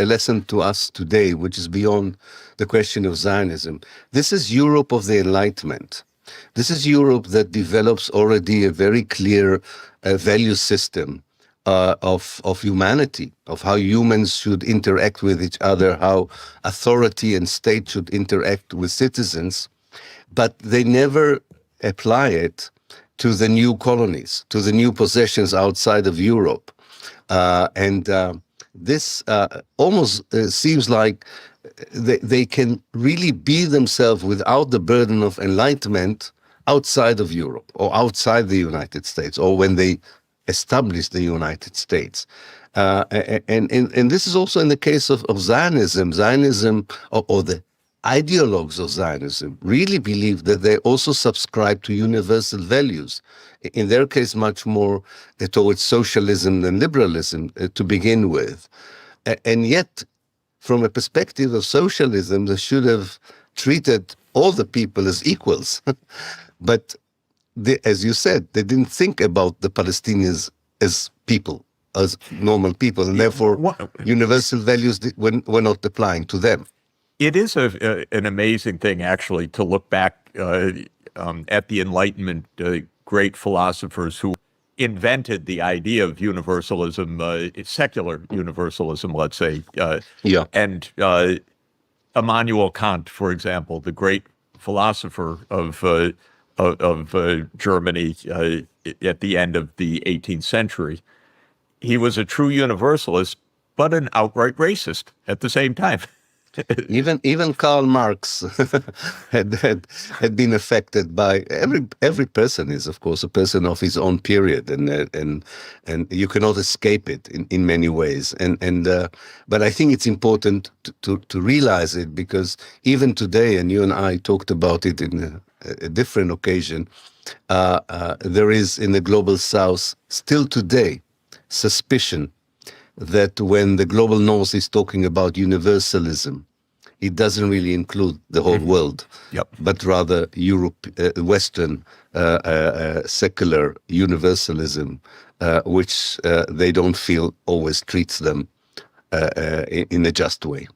a lesson to us today, which is beyond the question of Zionism. This is Europe of the Enlightenment. This is Europe that develops already a very clear value system of humanity, of how humans should interact with each other, how authority and state should interact with citizens, but they never apply it to the new colonies, to the new possessions outside of Europe. This almost seems like they can really be themselves without the burden of enlightenment outside of Europe or outside the United States, or when they establish the United States. And this is also in the case of Zionism. Zionism, or the ideologues of Zionism, really believe that they also subscribe to universal values. In their case, much more towards socialism than liberalism to begin with. And yet, from a perspective of socialism, they should have treated all the people as equals. But as you said, they didn't think about the Palestinians as people, as normal people, and therefore universal values were not applying to them. It is an amazing thing, actually, to look back at the Enlightenment great philosophers who invented the idea of universalism, secular universalism, let's say. And Immanuel Kant, for example, the great philosopher of Germany at the end of the 18th century, he was a true universalist, but an outright racist at the same time. Even Karl Marx had been affected by every person is, of course, a person of his own period, and you cannot escape it in many ways. But I think it's important to realize it, because even today, and you and I talked about it in a different occasion, there is in the global South still today suspicion that when the global North is talking about universalism, it doesn't really include the whole world, but rather Europe, Western secular universalism, which they don't feel always treats them in a just way.